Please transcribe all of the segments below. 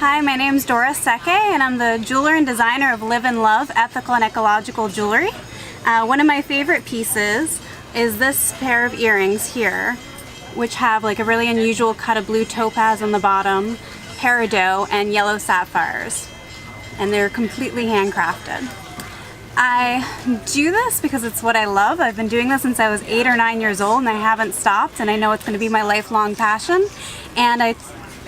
Hi, my name is Dora Seke, and I'm the jeweler and designer of Live and Love Ethical and Ecological Jewelry. One of my favorite pieces is this pair of earrings here, which have like a really unusual cut of blue topaz on the bottom, peridot, and yellow sapphires. And they're completely handcrafted. I do this because it's what I love. I've been doing this since I was 8 or 9 years old, and I haven't stopped, and I know it's going to be my lifelong passion. And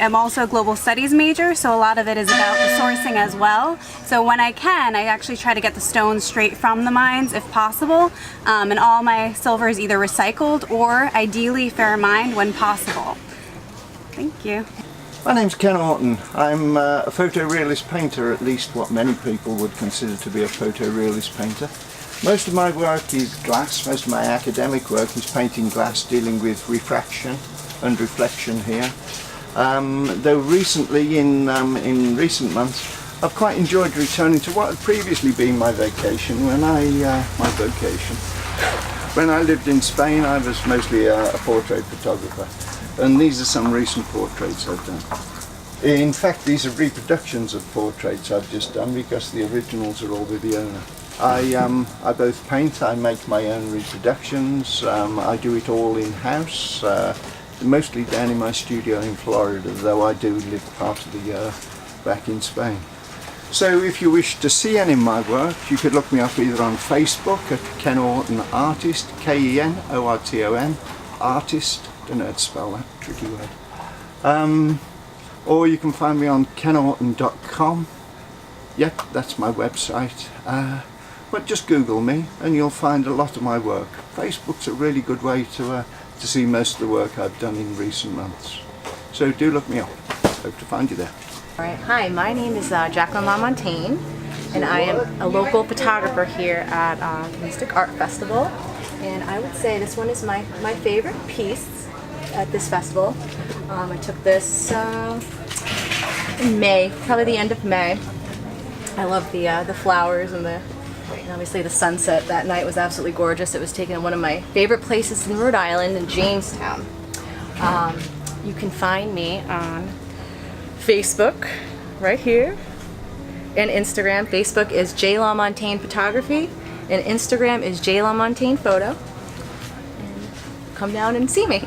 I'm also a global studies major, so a lot of it is about the sourcing as well. So when I can, I actually try to get the stones straight from the mines if possible, and all my silver is either recycled or ideally fair mined when possible. Thank you. My name's Ken Horton. I'm a photorealist painter, at least what many people would consider to be a photorealist painter. Most of my work is glass. Most of my academic work is painting glass, dealing with refraction and reflection here. Though recently, in recent months, I've quite enjoyed returning to what had previously been my vacation. When I lived in Spain, I was mostly a portrait photographer. And these are some recent portraits I've done. In fact, these are reproductions of portraits I've just done because the originals are all with the owner. I both paint, I make my own reproductions, I do it all in-house, mostly down in my studio in Florida, though I do live part of the year back in Spain. So if you wish to see any of my work, you could look me up either on Facebook at Ken Horton Artist, K-E-N-O-R-T-O-N, Artist. Don't know how to spell that, tricky word. Or you can find me on kenhorton.com. Yep, that's my website. But just Google me and you'll find a lot of my work. Facebook's a really good way to see most of the work I've done in recent months. So do look me up. Hope to find you there. All right. Hi, my name is Jacqueline LaMontagne, and I am a local photographer here at Mystic Art Festival. And I would say this one is my favorite piece at this festival. I took this in May, probably the end of May. I love the flowers and obviously the sunset that night was absolutely gorgeous. It was taken in one of my favorite places in Rhode Island, in Jamestown. You can find me on Facebook, right here, and Instagram. Facebook is J. LaMontagne Photography, and Instagram is J. LaMontagne Photo. Come down and see me.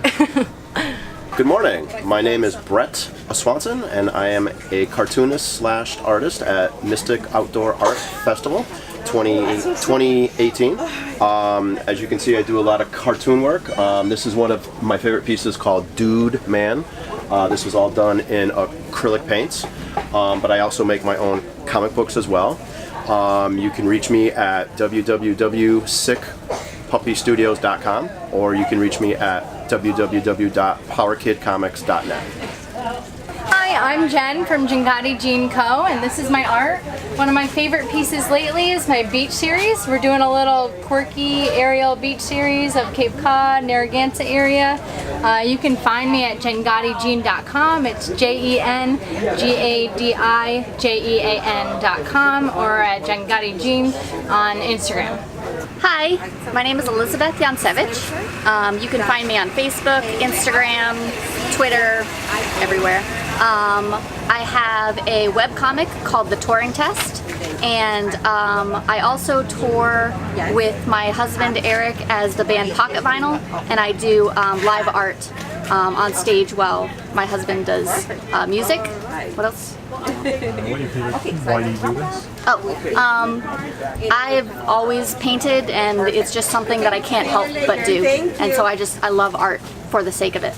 Good morning. My name is Brett Swanson, and I am a cartoonist / artist at Mystic Outdoor Art Festival 2018. As you can see, I do a lot of cartoon work. This is one of my favorite pieces called Dude Man. This was all done in acrylic paints, but I also make my own comic books as well. You can reach me at www.sickpuppystudios.com, or you can reach me at www.powerkidcomics.net. Hi, I'm Jen from Jingati Jean Co., and this is my art. One of my favorite pieces lately is my beach series. We're doing a little quirky aerial beach series of Cape Cod, Narragansett area. You can find me at jengadijean.com. It's JENGADIJEAN.com, or at Jengati Jean on Instagram. Hi, my name is Elizabeth Yansevich. You can find me on Facebook, Instagram, Twitter, everywhere. I have a webcomic called The Touring Test, and I also tour with my husband Eric as the band Pocket Vinyl, and I do live art on stage while my husband does music. What else? Why do you do this? I've always painted, and it's just something that I can't help but do, and so I love art for the sake of it.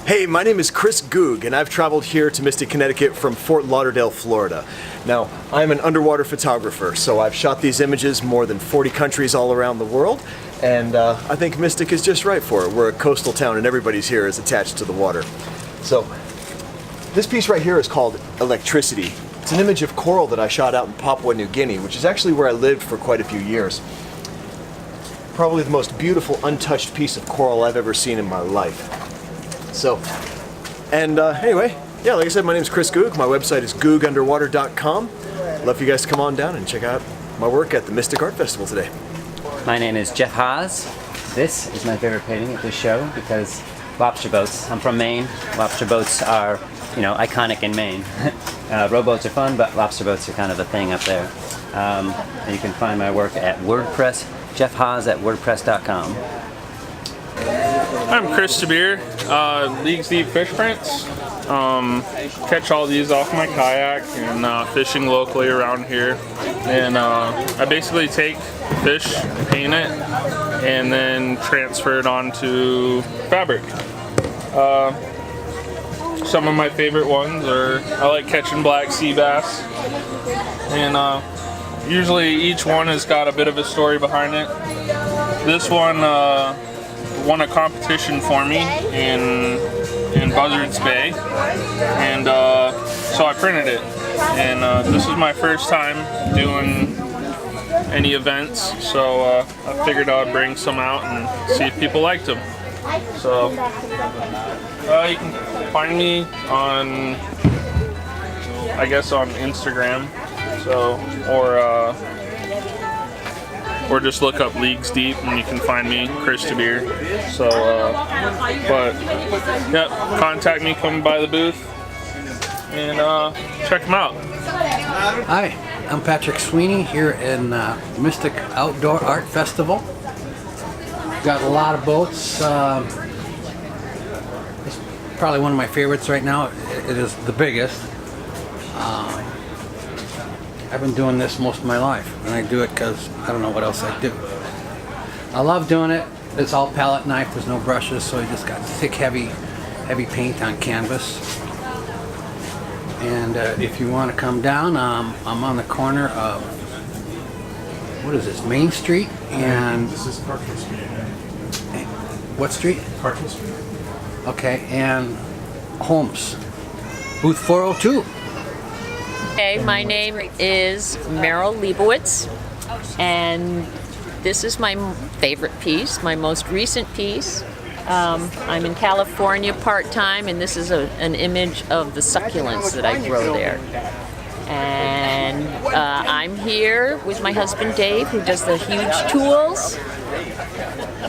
Hey, my name is Chris Goog, and I've traveled here to Mystic, Connecticut from Fort Lauderdale, Florida. Now, I'm an underwater photographer, so I've shot these images more than 40 countries all around the world, and I think Mystic is just right for it. We're a coastal town, and everybody's here is attached to the water. So, this piece right here is called Electricity. It's an image of coral that I shot out in Papua New Guinea, which is actually where I lived for quite a few years. Probably the most beautiful, untouched piece of coral I've ever seen in my life. So, and anyway, yeah, like I said, my name is Chris Goog. My website is googunderwater.com. Love for you guys to come on down and check out my work at the Mystic Art Festival today. My name is Jeff Haws. This is my favorite painting at this show because lobster boats. I'm from Maine. Lobster boats are iconic in Maine. Rowboats are fun, but lobster boats are kind of a thing up there. And you can find my work at WordPress, Jeff Haws at WordPress.com. I'm Chris DeBeer, Leagues Deep Fish Prints. Catch all these off my kayak and fishing locally around here. And I basically take fish, paint it, and then transfer it onto fabric. Some of my favorite ones are, I like catching black sea bass. And usually each one has got a bit of a story behind it. This one won a competition for me in Buzzards Bay, and so I printed it. And this is my first time doing any events, so I figured I would bring some out and see if people liked them. So you can find me on, I guess, on Instagram, so or just look up Leagues Deep and you can find me, Chris DeBeer. So, but yeah, contact me, come by the booth, and check them out. Hi, I'm Patrick Sweeney here in Mystic Outdoor Art Festival. Got a lot of boats. It's probably one of my favorites right now. It is the biggest. I've been doing this most of my life, and I do it because I don't know what else I do. I love doing it. It's all palette knife. There's no brushes, so you just got thick, heavy paint on canvas. And if you want to come down, I'm on the corner of, what is this, Main Street and... This is Cartwheel Street. What street? Cartwheel Street. Okay, and Holmes, booth 402. Hey, my name is Meryl Leibovitz, and this is my favorite piece, my most recent piece. I'm in California part-time, and this is an image of the succulents that I grow there. And I'm here with my husband Dave, who does the huge tools.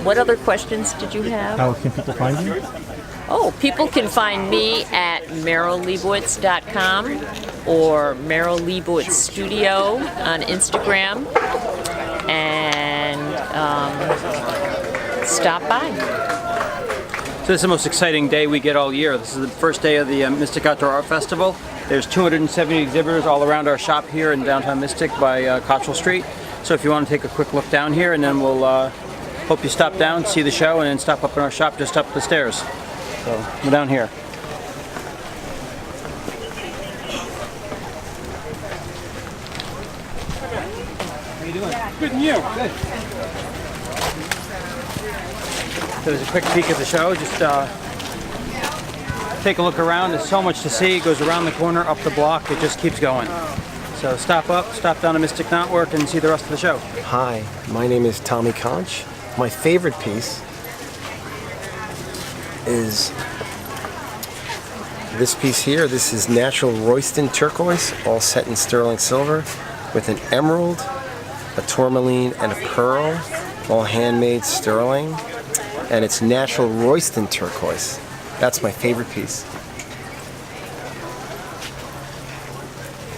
What other questions did you have? How can people find you? Oh, people can find me at MerylLeibovitz.com or Meryl Leibovitz Studio on Instagram, and stop by. So this is the most exciting day we get all year. This is the first day of the Mystic Outdoor Art Festival. There's 270 exhibitors all around our shop here in downtown Mystic by Cottrell Street. So if you want to take a quick look down here, and then we'll hope you stop down, see the show, and then stop up in our shop just up the stairs. So we're down here. How you doing? Good, and you? Good. So there's a quick peek at the show. Just take a look around. There's so much to see. It goes around the corner, up the block. It just keeps going. So stop up, stop down to Mystic Knotwork, and see the rest of the show. Hi, my name is Tommy Conch. My favorite piece is this piece here. This is natural Royston turquoise, all set in sterling silver, with an emerald, a tourmaline, and a pearl, all handmade sterling. And it's natural Royston turquoise. That's my favorite piece.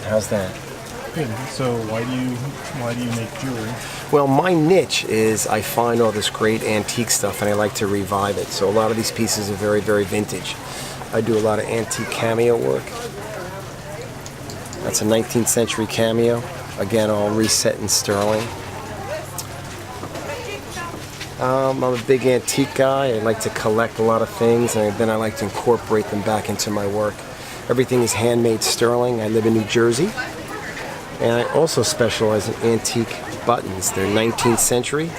How's that? Good. So why do you make jewelry? Well, my niche is I find all this great antique stuff and I like to revive it. So a lot of these pieces are very, very vintage. I do a lot of antique cameo work. That's a 19th century cameo. Again, all reset in sterling. I'm a big antique guy. I like to collect a lot of things, and then I like to incorporate them back into my work. Everything is handmade sterling. I live in New Jersey, and I also specialize in antique buttons. They're 19th century.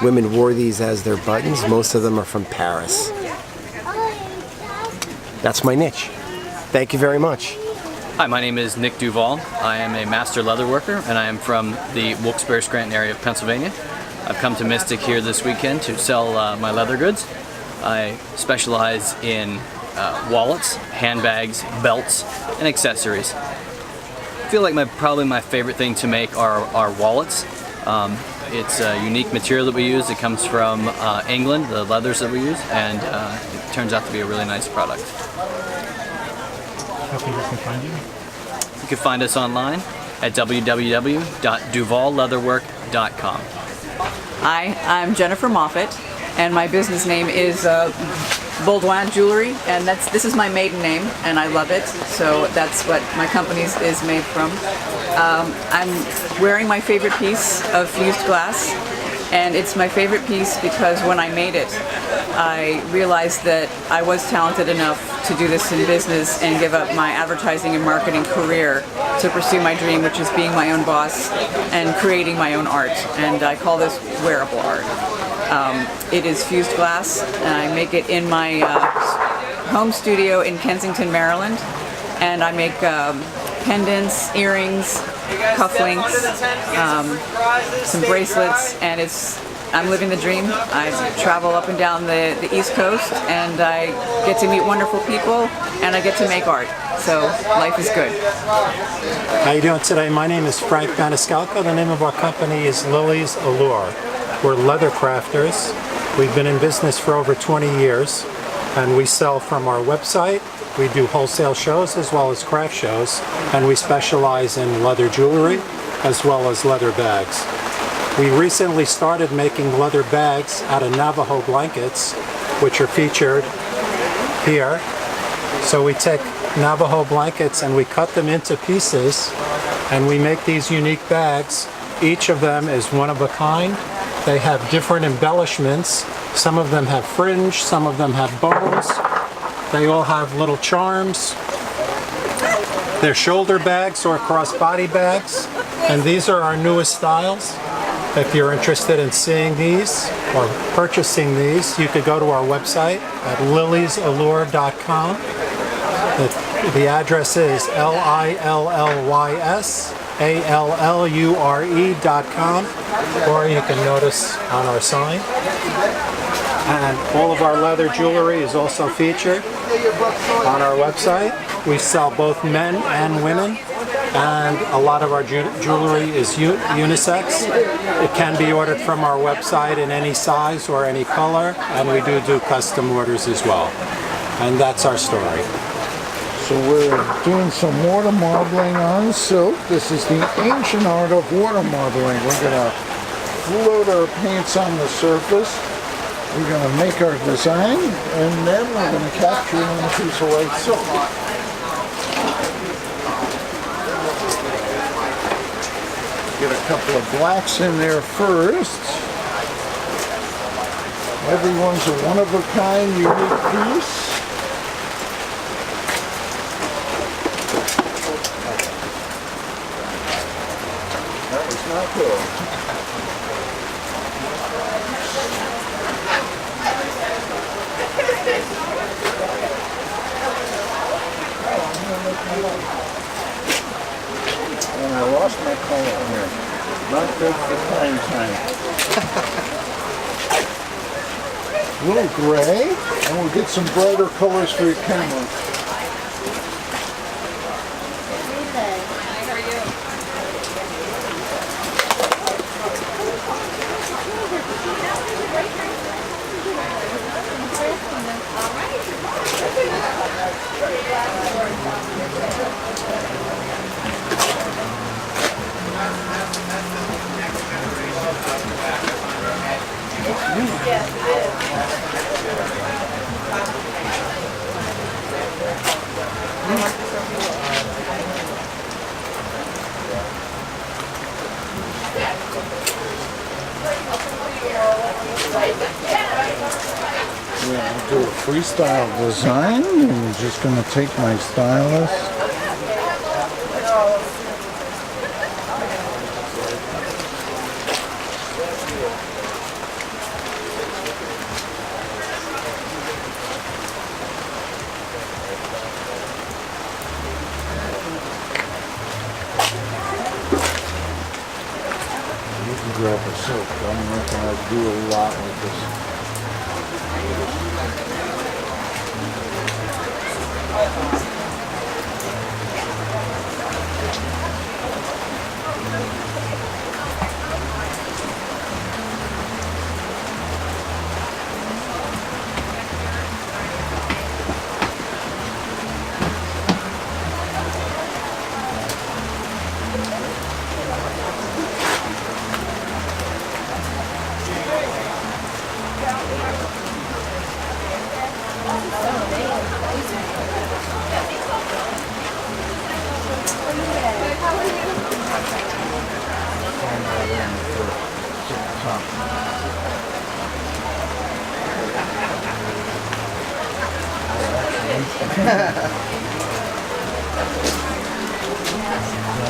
Women wore these as their buttons. Most of them are from Paris. That's my niche. Thank you very much. Hi, my name is Nick Duvall. I am a master leather worker, and I am from the Wilkes-Barre-Scranton area of Pennsylvania. I've come to Mystic here this weekend to sell my leather goods. I specialize in wallets, handbags, belts, and accessories. I feel like probably my favorite thing to make are wallets. It's a unique material that we use. It comes from England, the leathers that we use, and it turns out to be a really nice product. how people can find you? You can find us online at www.duvallleatherwork.com. Hi, I'm Jennifer Moffett, and my business name is Baudouin Jewelry, and this is my maiden name, and I love it. So that's what my company is made from. I'm wearing my favorite piece of fused glass, and it's my favorite piece because when I made it, I realized that I was talented enough to do this in business and give up my advertising and marketing career to pursue my dream, which is being my own boss and creating my own art. And I call this wearable art. It is fused glass, and I make it in my home studio in Kensington, Maryland. And I make pendants, earrings, cufflinks, some bracelets, and I'm living the dream. I travel up and down the East Coast, and I get to meet wonderful people, and I get to make art. So life is good. How you doing today? My name is Frank Maniscalco. The name of our company is Lily's Allure. We're leather crafters. We've been in business for over 20 years, and we sell from our website. We do wholesale shows as well as craft shows, and we specialize in leather jewelry as well as leather bags. We recently started making leather bags out of Navajo blankets, which are featured here. So we take Navajo blankets and we cut them into pieces, and we make these unique bags. Each of them is one of a kind. They have different embellishments. Some of them have fringe, some of them have bows. They all have little charms. They're shoulder bags or crossbody bags, and these are our newest styles. If you're interested in seeing these or purchasing these, you could go to our website at liliesallure.com. The address is lillysallure.com, or you can notice on our sign. And all of our leather jewelry is also featured on our website. We sell both men and women, and a lot of our jewelry is unisex. It can be ordered from our website in any size or any color, and we do custom orders as well. And that's our story. So we're doing some water marbling on silk. This is the ancient art of water marbling. We're going to float our paints on the surface. We're going to make our design, and then we're going to capture it on a piece of white silk. Get a couple of blacks in there first. Everyone's a one-of-a-kind, unique piece. That was not good. And I lost my color here. Not good for prime time. A little gray, and we'll get some brighter colors for your camera. Yeah, I'll do a freestyle design. I'm just going to take my stylus. You can grab a silk. I'm not going to do a lot with this.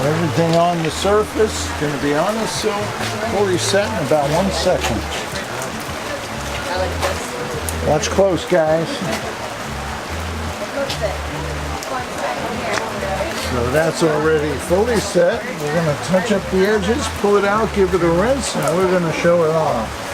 Everything on the surface is going to be on the silk, fully set in about 1 second. Watch close, guys. So that's already fully set. We're going to touch up the edges, pull it out, give it a rinse, and we're going to show it off.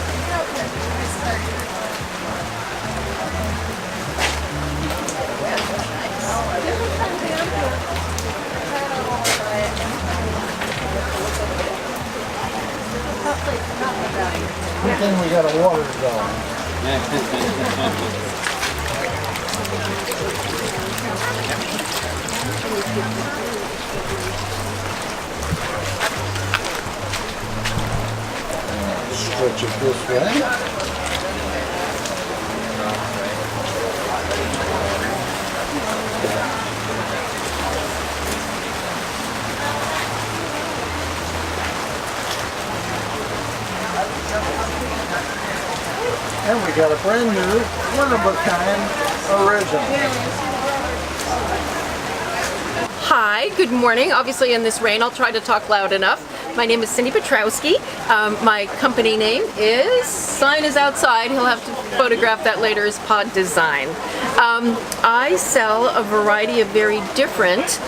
Good thing we got a water going. Stretch it this way. And we got a brand new, one-of-a-kind original. Hi, good morning. Obviously in this rain, I'll try to talk loud enough. My name is Cindy Petrowski. My company name is, sign is outside, he'll have to photograph that later, is Pod Design. I sell a variety of very different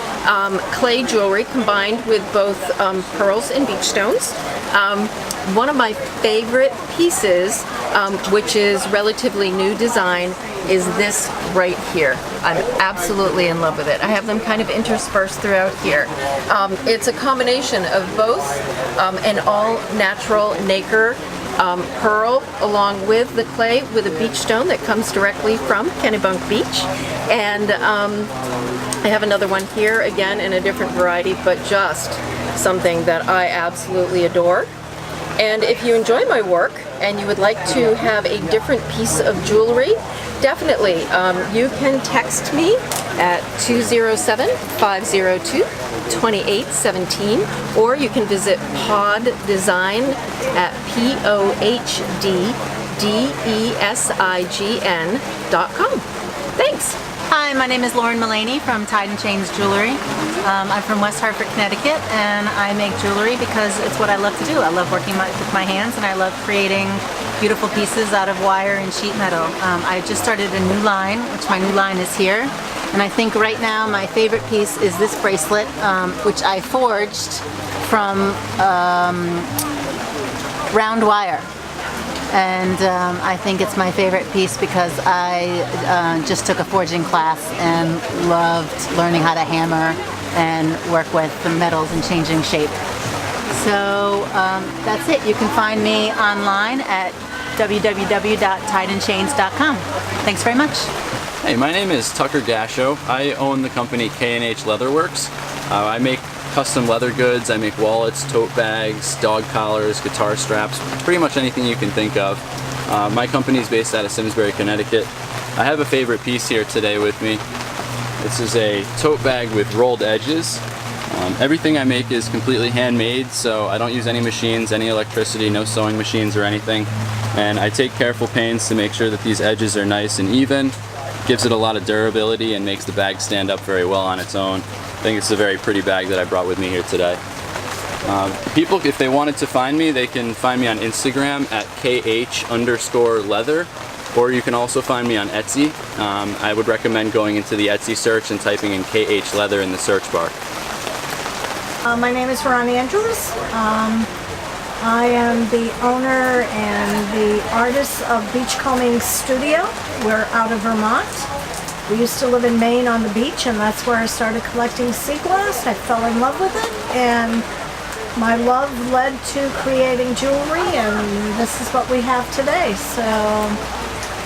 clay jewelry combined with both pearls and beach stones. One of my favorite pieces, which is relatively new design, is this right here. I'm absolutely in love with it. I have them kind of interspersed throughout here. It's a combination of both an all-natural nacre pearl along with the clay with a beach stone that comes directly from Kennebunk Beach. And I have another one here, again in a different variety, but just something that I absolutely adore. And if you enjoy my work and you would like to have a different piece of jewelry, definitely you can text me at 207-502-2817, or you can visit Pod Design at POHDDESIGN.com. Thanks. Hi, my name is Lauren Mulaney from Tide and Chains Jewelry. I'm from West Hartford, Connecticut, and I make jewelry because it's what I love to do. I love working with my hands, and I love creating beautiful pieces out of wire and sheet metal. I just started a new line, which my new line is here, and I think right now my favorite piece is this bracelet, which I forged from round wire. And I think it's my favorite piece because I just took a forging class and loved learning how to hammer and work with the metals and changing shape. So that's it. You can find me online at www.tideandchains.com. Thanks very much. Hey, my name is Tucker Gasho. I own the company K&H Leatherworks. I make custom leather goods. I make wallets, tote bags, dog collars, guitar straps, pretty much anything you can think of. My company is based out of Simsbury, Connecticut. I have a favorite piece here today with me. This is a tote bag with rolled edges. Everything I make is completely handmade, so I don't use any machines, any electricity, no sewing machines or anything. And I take careful pains to make sure that these edges are nice and even. Gives it a lot of durability and makes the bag stand up very well on its own. I think it's a very pretty bag that I brought with me here today. People, if they wanted to find me, they can find me on Instagram at KH_leather, or you can also find me on Etsy. I would recommend going into the Etsy search and typing in KH leather in the search bar. My name is Ronnie Andrews. I am the owner and the artist of Beachcombing Studio. We're out of Vermont. We used to live in Maine on the beach, and that's where I started collecting sea glass. I fell in love with it, and my love led to creating jewelry, and this is what we have today. So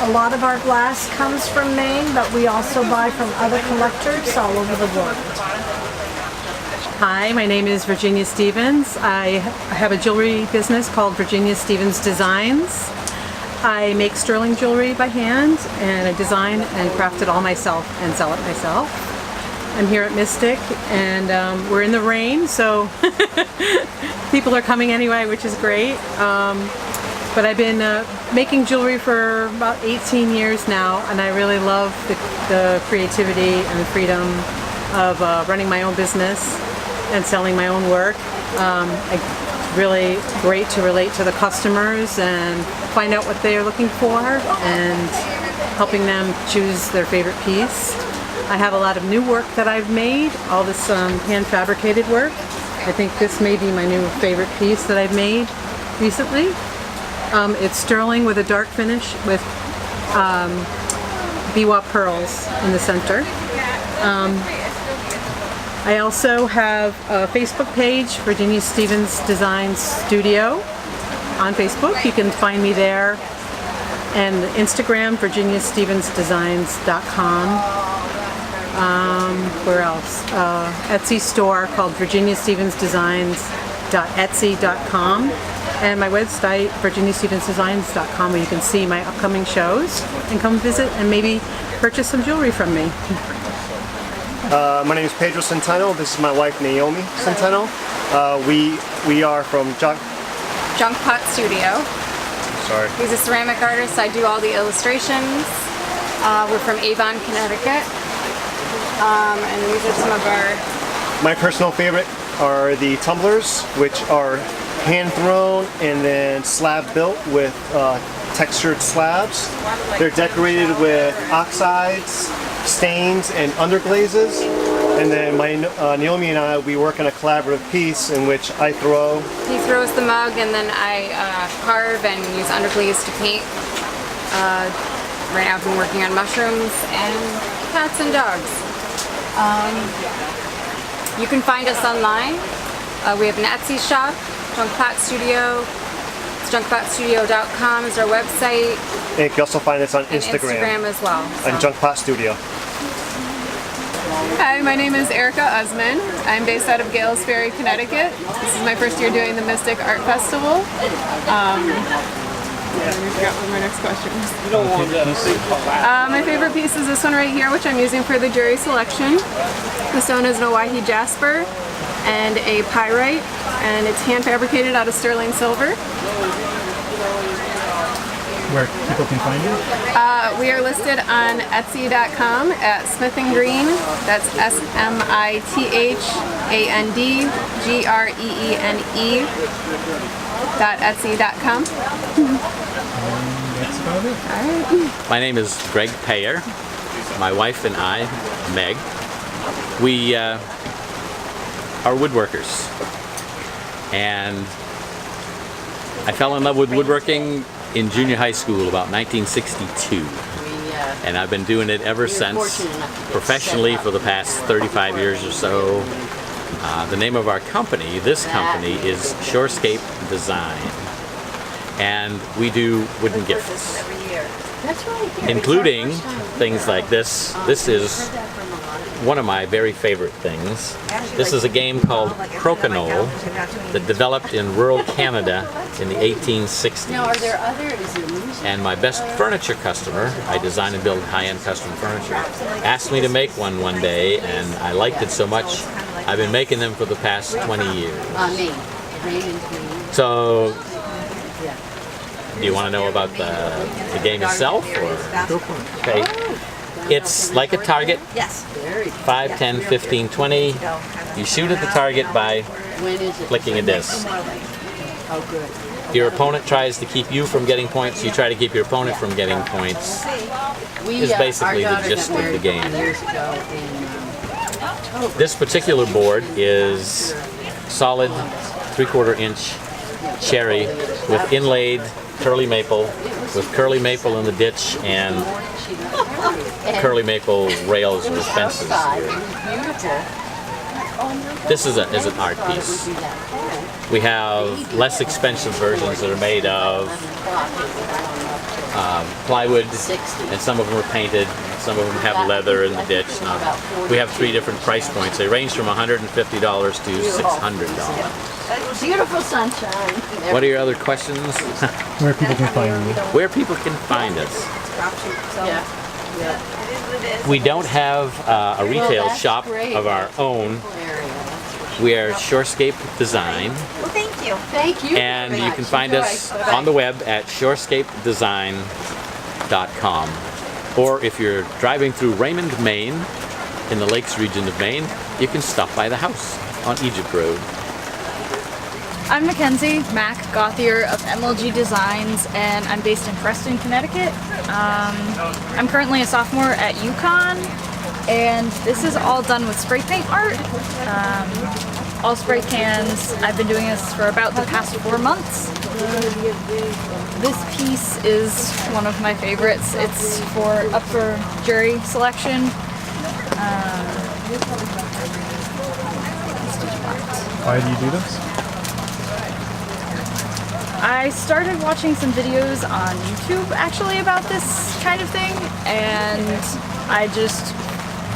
a lot of our glass comes from Maine, but we also buy from other collectors all over the world. Hi, my name is Virginia Stevens. I have a jewelry business called Virginia Stevens Designs. I make sterling jewelry by hand, and I design and craft it all myself and sell it myself. I'm here at Mystic, and we're in the rain, so people are coming anyway, which is great. But I've been making jewelry for about 18 years now, and I really love the creativity and the freedom of running my own business and selling my own work. It's really great to relate to the customers and find out what they are looking for and helping them choose their favorite piece. I have a lot of new work that I've made, all this hand fabricated work. I think this may be my new favorite piece that I've made recently. It's sterling with a dark finish with biwa pearls in the center. I also have a Facebook page, Virginia Stevens Design Studio on Facebook. You can find me there. And Instagram, virginiastevensdesigns.com. Where else? Etsy store called virginiastevensdesigns.etsy.com. And my website, virginiastevensdesigns.com, where you can see my upcoming shows and come visit and maybe purchase some jewelry from me. My name is Paige Wilson. This is my wife Naomi Centeno. We are from Junk Pot Studio. Sorry. He's a ceramic artist. I do all the illustrations. We're from Avon, Connecticut. And these are some of our... My personal favorite are the tumblers, which are hand thrown and then slab built with textured slabs. They're decorated with oxides, stains, and underglazes. And then Naomi and I, we work on a collaborative piece in which I throw. He throws the mug and then I carve and use underglaze to paint. Right now I've been working on mushrooms and cats and dogs. You can find us online. We have an Etsy shop, Junk Pot Studio. It's junkpotstudio.com is our website. And you can also find us on Instagram. Instagram as well. On Junk Pot Studio. Hi, my name is Erika Osmond. I'm based out of Gales Ferry, Connecticut. This is my first year doing the Mystic Art Festival. I forgot what my next question was. My favorite piece is this one right here, which I'm using for the jury selection. The stone is an Owyhee jasper and a pyrite, and it's hand fabricated out of sterling silver. Where people can find you? We are listed on Etsy.com at Smith and Green. That's SMITHANDGREENE.Etsy.com. That's about it. All right. My name is Greg Peyer. My wife and I, Meg, we are woodworkers. And I fell in love with woodworking in junior high school about 1962. And I've been doing it ever since, professionally for the past 35 years or so. The name of our company, this company, is Shorescape Design. And we do wooden gifts, including things like this. This is one of my very favorite things. This is a game called Crokinole that developed in rural Canada in the 1860s. Now, are there other And my best furniture customer, I design and build high-end custom furniture, asked me to make one day, and I liked it so much, I've been making them for the past 20 years. So, do you want to know about the game itself? Or? Okay. It's like a target. Yes. 5, 10, 15, 20. You shoot at the target by flicking a disc. Your opponent tries to keep you from getting points. You try to keep your opponent from getting points. Is basically the gist of the game. This particular board is solid 3/4 inch cherry with inlaid curly maple, with curly maple in the ditch and curly maple rails or fences. This is an art piece. We have less expensive versions that are made of plywood, and some of them are painted. Some of them have leather in the ditch. We have 3 different price points. They range from $150 to $600. Beautiful sunshine. What are your other questions? Where people can find you? Where people can find us. We don't have a retail shop of our own. We are Shorescape Design. Well, thank you. Thank you. And you can find us on the web at shorescapedesign.com. Or if you're driving through Raymond, Maine, in the Lakes region of Maine, you can stop by the house on Egypt Road. I'm Mackenzie Mac Gauthier of MLG Designs, and I'm based in Preston, Connecticut. I'm currently a sophomore at UConn, and this is all done with spray paint art. All spray cans. I've been doing this for about the past 4 months. This piece is one of my favorites. It's up for jury selection. Why do you do this? I started watching some videos on YouTube actually about this kind of thing, and I just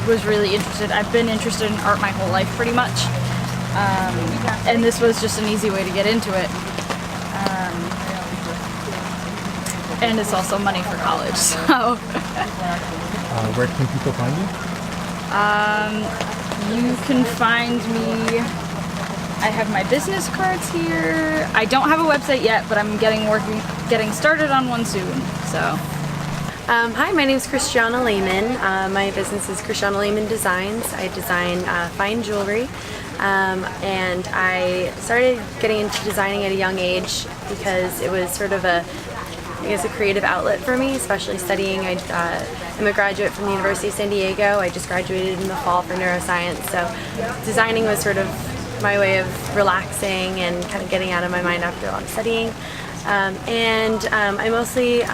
was really interested. I've been interested in art my whole life pretty much, and this was just an easy way to get into it. And it's also money for college, so. Where can people find you? You can find me. I have my business cards here. I don't have a website yet, but I'm getting started on one soon. So. Hi, my name is Krishana Lehmann. My business is Krishana Lehmann Designs. I design fine jewelry, and I started getting into designing at a young age because it was sort of a creative outlet for me, especially studying. I'm a graduate from the University of San Diego. I just graduated in the fall for neuroscience, so designing was sort of my way of relaxing and kind of getting out of my mind after a lot of studying. I mostly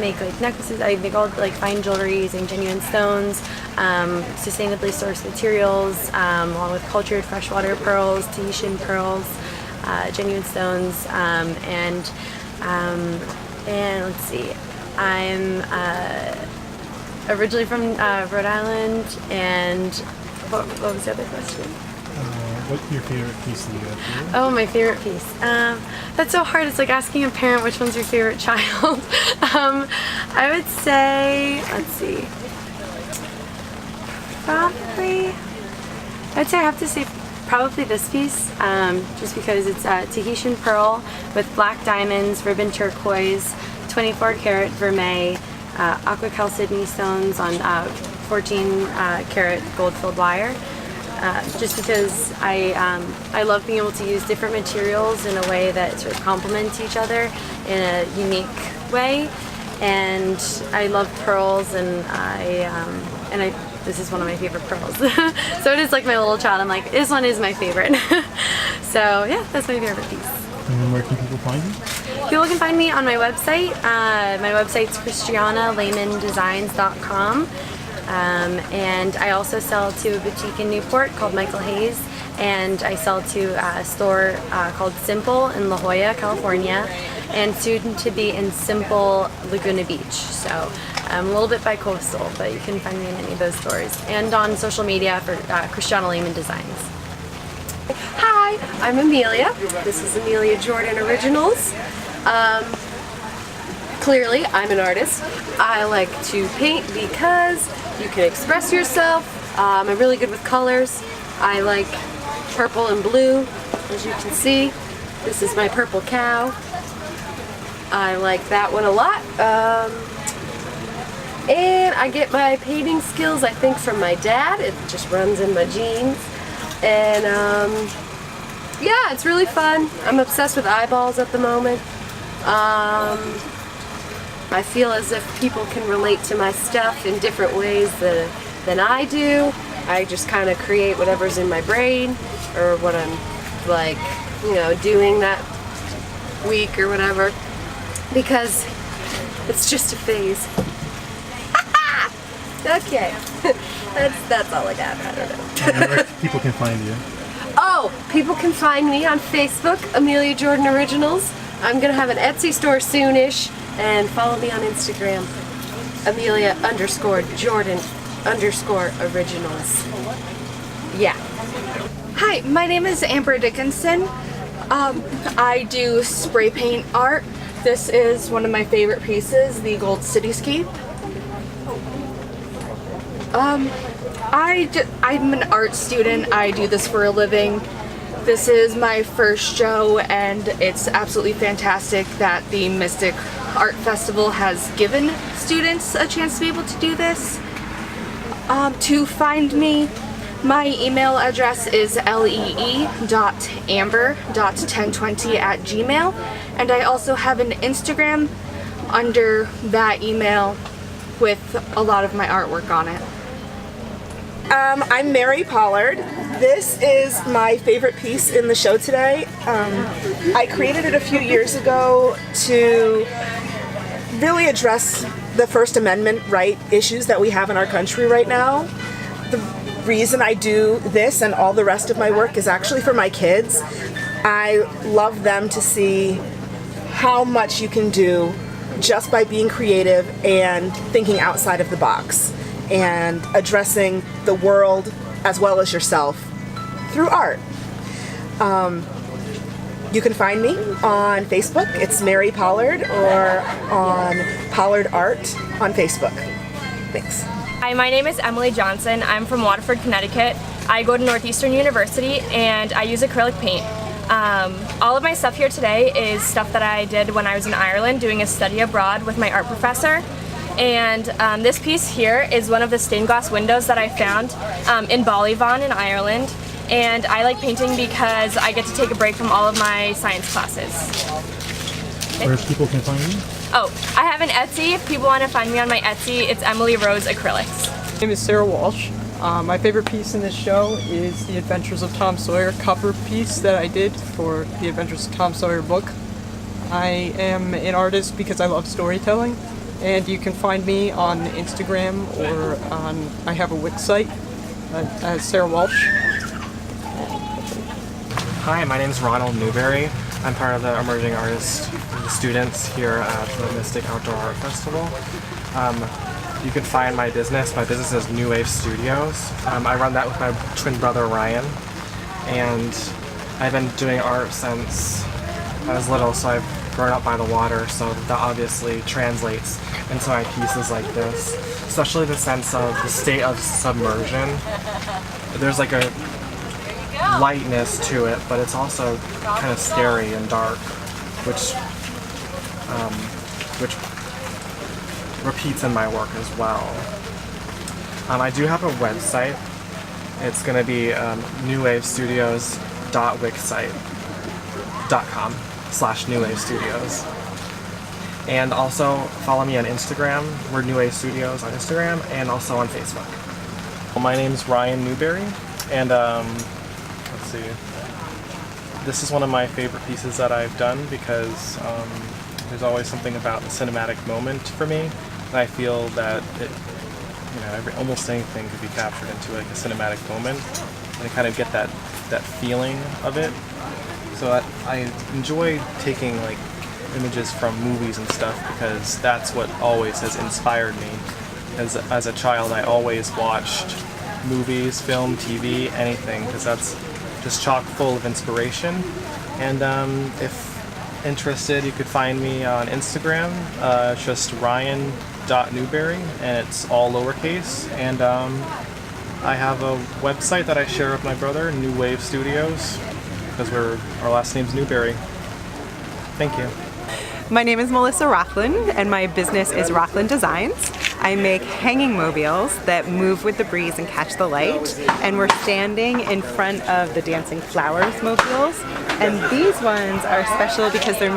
make like necklaces. I make all like fine jewelry using genuine stones, sustainably sourced materials, along with cultured freshwater pearls, Tahitian pearls, genuine stones, and let's see, I'm originally from Rhode Island, and what was the other question? What's your favorite piece that you have? Oh, my favorite piece. That's so hard. It's like asking a parent which one's your favorite child. I would say, let's see, I'd say I have to say probably this piece, just because it's Tahitian pearl with black diamonds, ribbon turquoise, 24 karat vermeil, aqua chalcedony stones on 14 karat gold filled wire. Just because I love being able to use different materials in a way that sort of complements each other in a unique way, and I love pearls, and this is one of my favorite pearls. So it is like my little child. I'm like, this one is my favorite. So yeah, that's my favorite piece. And where can people find you? People can find me on my website. My website's KrishanaLehmannDesigns.com. And I also sell to a boutique in Newport called Michael Hayes, and I sell to a store called Simple in La Jolla, California, and soon to be in Simple, Laguna Beach. So I'm a little bit bi-coastal, but you can find me in any of those stores, and on social media for Krishana Lehmann Designs. Hi, I'm Amelia. This is Amelia Jordan Originals. Clearly, I'm an artist. I like to paint because you can express yourself. I'm really good with colors. I like purple and blue, as you can see. This is my purple cow. I like that one a lot. And I get my painting skills, I think, from my dad. It just runs in my genes. And yeah, it's really fun. I'm obsessed with eyeballs at the moment. I feel as if people can relate to my stuff in different ways than I do. I just kind of create whatever's in my brain, or what I'm like, doing that week or whatever, because it's just a phase. Okay, that's all I got. I don't know. Where people can find you? Oh, people can find me on Facebook, Amelia Jordan Originals. I'm gonna have an Etsy store soonish, And follow me on Instagram, Amelia_Jordan_originals. Yeah. Hi, my name is Amber Dickinson. I do spray paint art. This is one of my favorite pieces, the Gold Cityscape. I'm an art student. I do this for a living. This is my first show, and it's absolutely fantastic that the Mystic Art Festival has given students a chance to be able to do this. To find me, my email address is lee.amber.1020@gmail, and I also have an Instagram under that email with a lot of my artwork on it. I'm Mary Pollard. This is my favorite piece in the show today. I created it a few years ago to really address the First Amendment right issues that we have in our country right now. The reason I do this and all the rest of my work is actually for my kids. I love them to see how much you can do just by being creative and thinking outside of the box and addressing the world as well as yourself through art. You can find me on Facebook. It's Mary Pollard, or on Pollard Art on Facebook. Thanks. Hi, my name is Emily Johnson. I'm from Waterford, Connecticut. I go to Northeastern University and I use acrylic paint. All of my stuff here today is stuff that I did when I was in Ireland doing a study abroad with my art professor. And this piece here is one of the stained glass windows that I found in Ballyvaughan in Ireland. And I like painting because I get to take a break from all of my science classes. Where people can find you? Oh, I have an Etsy. If people want to find me on my Etsy, it's Emily Rose Acrylics. My name is Sarah Walsh. My favorite piece in this show is The Adventures of Tom Sawyer cover piece that I did for the Adventures of Tom Sawyer book. I am an artist because I love storytelling, and you can find me on Instagram or on, I have a Wix site as Sarah Walsh. Hi, my name is Ronald Newberry. I'm part of the emerging artist students here at the Mystic Outdoor Art Festival. You can find my business. My business is New Wave Studios. I run that with my twin brother Ryan, and I've been doing art since I was little, so I've grown up by the water, so that obviously translates into my pieces like this, especially the sense of the state of submersion. There's like a lightness to it, but it's also kind of scary and dark, which repeats in my work as well. I do have a website. It's going to be newwavestudios.wixsite.com/newwavestudios. And also follow me on Instagram. We're New Wave Studios on Instagram and also on Facebook. Well, my name's Ryan Newberry, and let's see. This is one of my favorite pieces that I've done because there's always something about the cinematic moment for me, and I feel that almost anything could be captured into like a cinematic moment, and I kind of get that feeling of it. So I enjoy taking like images from movies and stuff because that's what always has inspired me. As a child, I always watched movies, film, TV, anything, because that's just chock full of inspiration. And if interested, you could find me on Instagram, just ryan.newberry, and it's all lowercase. And I have a website that I share with my brother, New Wave Studios, because our last name's Newberry. Thank you. My name is Melissa Rocklin, and my business is Rocklin Designs. I make hanging mobiles that move with the breeze and catch the light, and we're standing in front of the Dancing Flowers mobiles, and these ones are special because I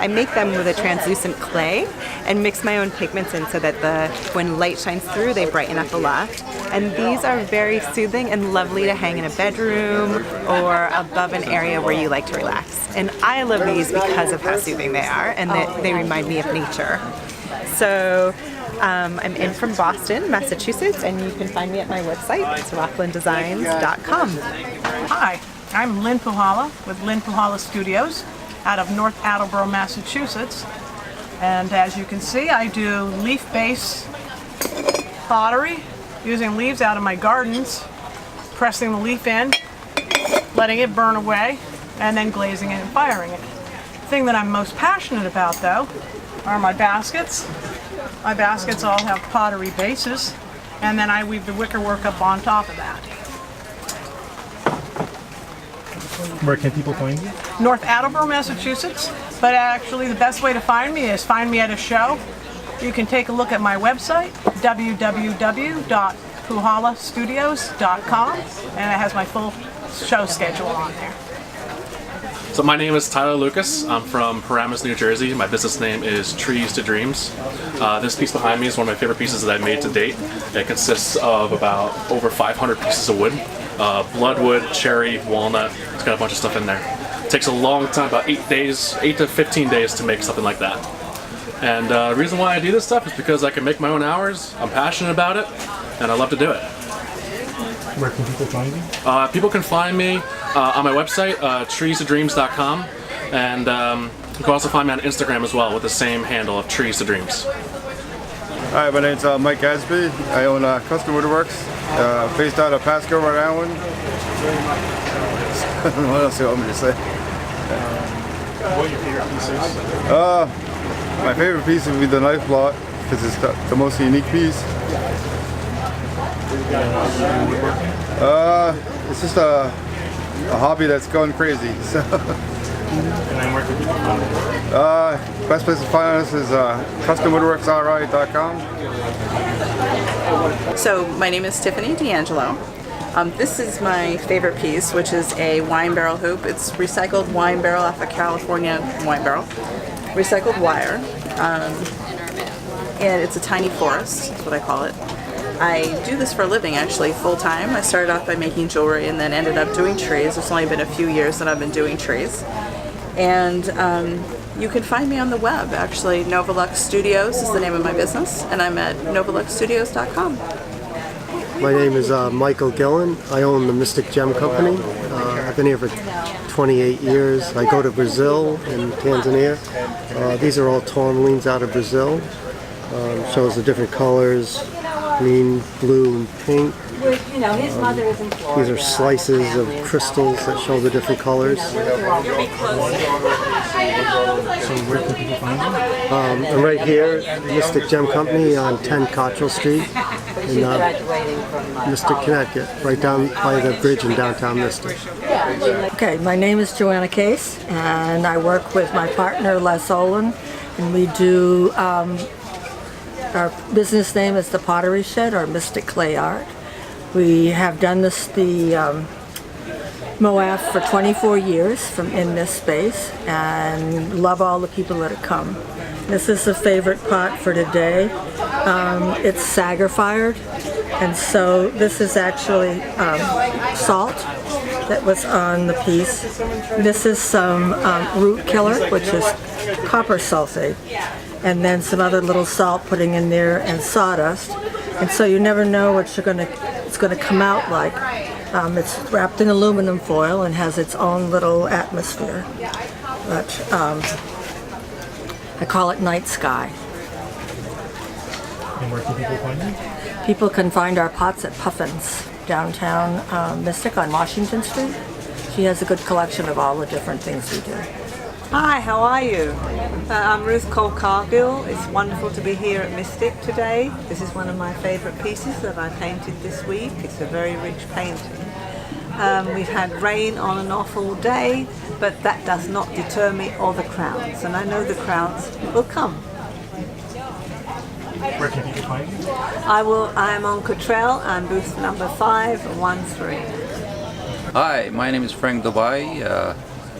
make them with a translucent clay and mix my own pigments in so that when light shines through, they brighten up a lot. And these are very soothing and lovely to hang in a bedroom or above an area where you like to relax. And I love these because of how soothing they are, and that they remind me of nature. So I'm in from Boston, Massachusetts, and you can find me at my website. It's rocklindesigns.com. Hi, I'm Lynn Puhala with Lynn Puhala Studios out of North Attleboro, Massachusetts. And as you can see, I do leaf-based pottery using leaves out of my gardens, pressing the leaf in, letting it burn away, and then glazing it and firing it. The thing that I'm most passionate about, though, are my baskets. My baskets all have pottery bases, and then I weave the wickerwork up on top of that. Where can people find you? North Attleboro, Massachusetts, but actually the best way to find me is find me at a show. You can take a look at my website, www.puhalastudios.com, and it has my full show schedule on there. So my name is Tyler Lucas. I'm from Paramus, New Jersey. My business name is Trees to Dreams. This piece behind me is one of my favorite pieces that I've made to date. It consists of about over 500 pieces of wood. Bloodwood, cherry, walnut. It's got a bunch of stuff in there. It takes a long time, about 8 to 15 days to make something like that. And the reason why I do this stuff is because I can make my own hours. I'm passionate about it, and I love to do it. Where can people find you? People can find me on my website, trees2dreams.com, and you can also find me on Instagram as well with the same handle of Trees to Dreams. Hi, my name's Mike Gadsby. I own Custom Woodworks, based out of Pasco, Rhode Island. What else do you want me to say? What are your favorite pieces? My favorite piece would be the knife lot, because it's the most unique piece. It's just a hobby that's going crazy. So. Best place to find us is customwoodworksri.com. So my name is Tiffany D'Angelo. This is my favorite piece, which is a wine barrel hoop. It's recycled wine barrel off a California wine barrel. Recycled wire. And it's a tiny forest, that's what I call it. I do this for a living, actually, full-time. I started off by making jewelry and then ended up doing trees. It's only been a few years that I've been doing trees. And you can find me on the web, actually. Novolux Studios is the name of my business, and I'm at novoluxstudios.com. My name is Michael Gillen. I own the Mystic Gem Company. I've been here for 28 years. I go to Brazil and Tanzania. These are all tourmalines out of Brazil. Shows the different colors. Green, blue, and pink. You know, his mother is in Florida. These are slices of crystals that show the different colors. So where can people find you? I'm right here, Mystic Gem Company on 10 Cottrell Street in Mystic, Connecticut, right down by the bridge in downtown Mystic. Okay, my name is Joanna Case, and I work with my partner Les Olin, and we do our business name is the Pottery Shed, or Mystic Clay Art. We have done this, the MOAF, for 24 years in this space, and love all the people that have come. This is a favorite pot for today. It's Sagar fired, and so this is actually salt that was on the piece. This is some root killer, which is copper sulfate, and then some other little salt putting in there, and sawdust. And so you never know what it's gonna come out like. It's wrapped in aluminum foil and has its own little atmosphere. But I call it night sky. And where can people find you? People can find our pots at Puffin's, downtown Mystic on Washington Street. She has a good collection of all the different things we do. Hi, how are you? I'm Ruth Cole Cargill. It's wonderful to be here at Mystic today. This is one of my favourite pieces that I painted this week. It's a very rich painting. We've had rain on and off all day, but that does not deter me or the crowds, and I know the crowds will come. Where can people find you? I am on Cottrell. I'm booth number 513. Hi, my name is Frank Dubai.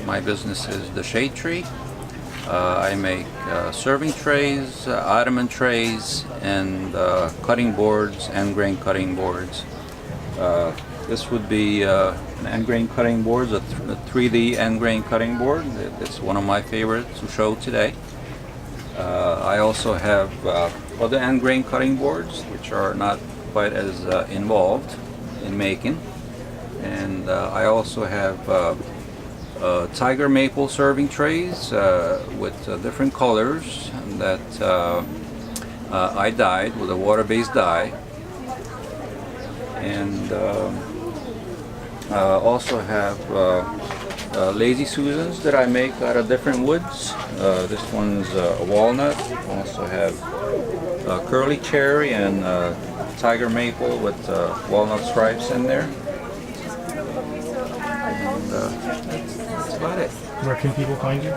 My business is The Shade Tree. I make serving trays, ottoman trays, and cutting boards, end grain cutting boards. This would be an end grain cutting board, a 3D end grain cutting board. It's one of my favorites to show today. I also have other end grain cutting boards, which are not quite as involved in making. And I also have tiger maple serving trays with different colors. And that I dyed with a water-based dye. And also have Lazy Susans that I make out of different woods. This one's a walnut. Also have curly cherry and tiger maple with walnut stripes in there. And that's about it. Where can people find you?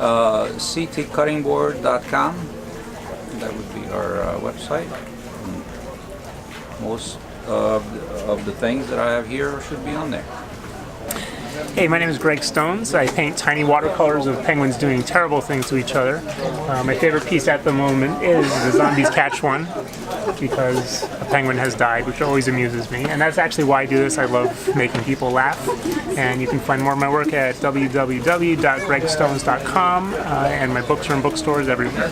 ctcuttingboard.com. That would be our website. And most of the things that I have here should be on there. Hey, my name is Greg Stones. I paint tiny watercolors of penguins doing terrible things to each other. My favorite piece at the moment is the Zombies Catch One, because a penguin has died, which always amuses me. And that's actually why I do this. I love making people laugh. And you can find more of my work at www.gregstones.com, and my books are in bookstores everywhere.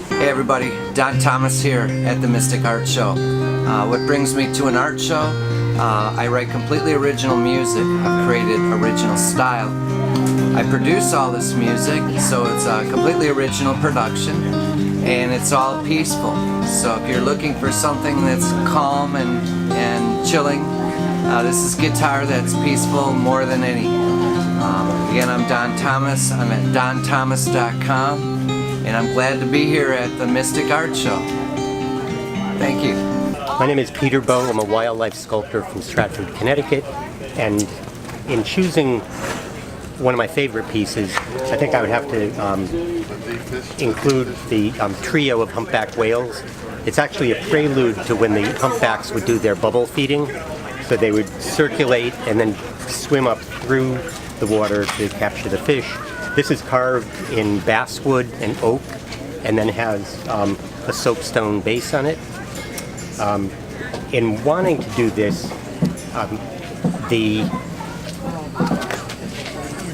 Hey everybody, Don Thomas here at the Mystic Art Show. What brings me to an art show? I write completely original music. I've created original style. I produce all this music, so it's a completely original production, and it's all peaceful. So if you're looking for something that's calm and chilling, this is guitar that's peaceful more than any. Again, I'm Don Thomas. I'm at donthomas.com, and I'm glad to be here at the Mystic Art Show. Thank you. My name is Peter Bow. I'm a wildlife sculptor from Stratford, Connecticut, and in choosing one of my favorite pieces, I think I would have to include the trio of humpback whales. It's actually a prelude to when the humpbacks would do their bubble feeding. So they would circulate and then swim up through the water to capture the fish. This is carved in basswood and oak, and then has a soapstone base on it. In wanting to do this,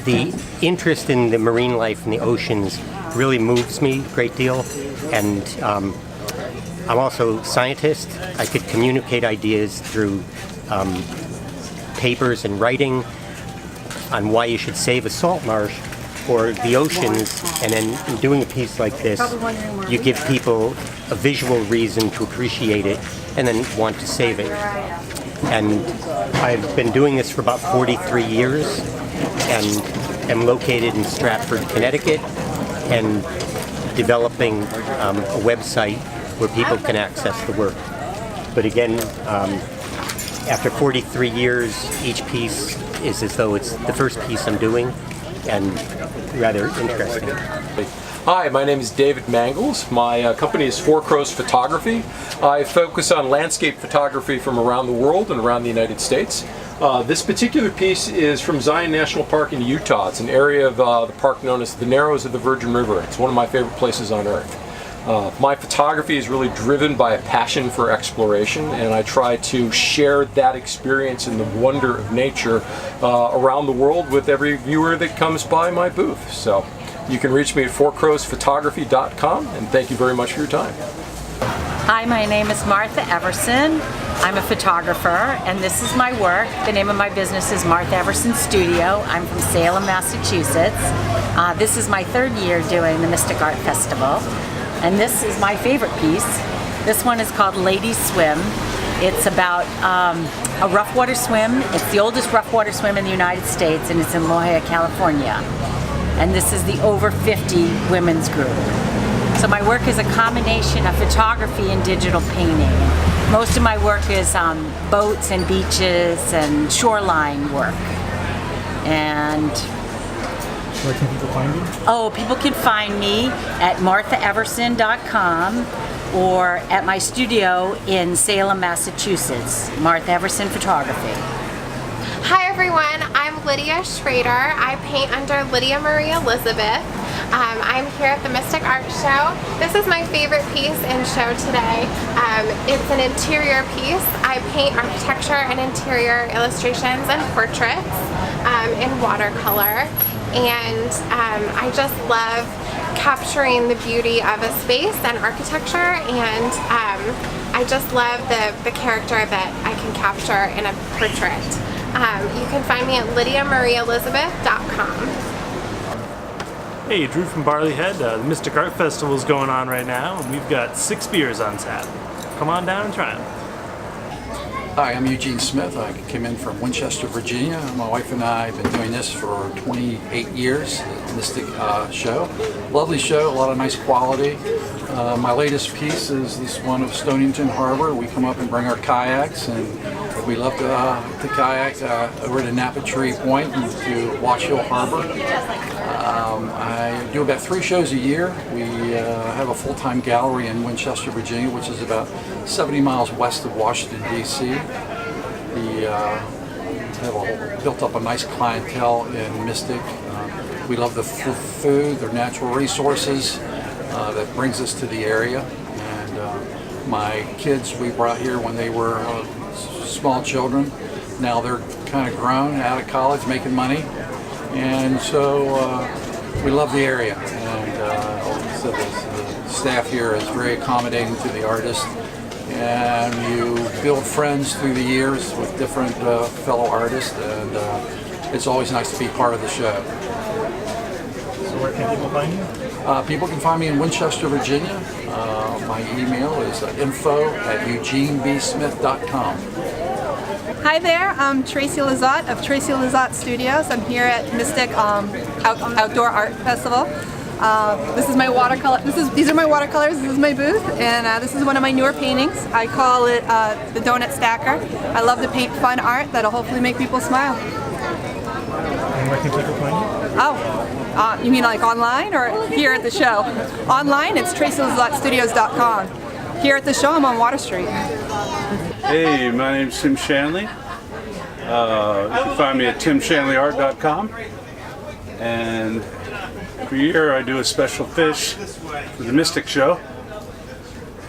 the interest in the marine life in the oceans really moves me a great deal, and I'm also a scientist. I could communicate ideas through papers and writing on why you should save a salt marsh or the oceans, and then in doing a piece like this, you give people a visual reason to appreciate it and then want to save it. And I've been doing this for about 43 years and am located in Stratford, Connecticut, and developing a website where people can access the work. But again, after 43 years, each piece is as though it's the first piece I'm doing, and rather interesting. Hi, my name is David Mangles. My company is Four Crows Photography. I focus on landscape photography from around the world and around the United States. This particular piece is from Zion National Park in Utah. It's an area of the park known as the Narrows of the Virgin River. It's one of my favorite places on earth. My photography is really driven by a passion for exploration, and I try to share that experience and the wonder of nature around the world with every viewer that comes by my booth. So you can reach me at fourcrowsphotography.com, and thank you very much for your time. Hi, my name is Martha Everson. I'm a photographer, and this is my work. The name of my business is Martha Everson Studio. I'm from Salem, Massachusetts. This is my third year doing the Mystic Art Festival. And this is my favorite piece. This one is called Ladies Swim. It's about a rough water swim. It's the oldest rough water swim in the United States, and it's in La Jolla, California. And this is the over 50 women's group. So my work is a combination of photography and digital painting. Most of my work is boats and beaches and shoreline work. And where can people find you? oh, people can find me at marthaeverson.com or at my studio in Salem, Massachusetts, Martha Everson Photography. Hi everyone, I'm Lydia Schrader. I paint under Lydia Marie Elizabeth. I'm here at the Mystic Art Show. This is my favorite piece in show today. It's an interior piece. I paint architecture and interior illustrations and portraits in watercolor. And I just love capturing the beauty of a space and architecture, and I just love the character that I can capture in a portrait. You can find me at lydiamarieelizabeth.com. Hey, Drew from Barley Head. The Mystic Art Festival is going on right now, and we've got 6 beers on tap. Come on down and try them. Hi, I'm Eugene Smith. I came in from Winchester, Virginia. My wife and I have been doing this for 28 years, the Mystic show. Lovely show, a lot of nice quality. My latest piece is this one of Stonington Harbor. We come up and bring our kayaks, and we love to kayak over to Napa Tree Point and to Watch Hill Harbor. I do about 3 shows a year. We have a full-time gallery in Winchester, Virginia, which is about 70 miles west of Washington, D.C. We have built up a nice clientele in Mystic. We love the food, their natural resources that brings us to the area. And my kids we brought here when they were small children. Now they're kind of grown, out of college, making money. And so we love the area, and so the staff here is very accommodating to the artists, and you build friends through the years with different fellow artists, and it's always nice to be part of the show. So where can people find you? People can find me in Winchester, Virginia. My email is info@eugenebsmith.com. Hi there, I'm Tracy Lozad of Tracy Lozad Studios. I'm here at Mystic Outdoor Art Festival. This is my watercolor. These are my watercolors. This is my booth, and this is one of my newer paintings. I call it the Donut Stacker. I love to paint fun art that'll hopefully make people smile. And where can people find you? Oh, you mean like online or here at the show? Online, it's tracylozadstudios.com. Here at the show, I'm on Water Street. Hey, my name's Tim Shanley. You can find me at timshanleyart.com. And every year I do a special fish for the Mystic Show.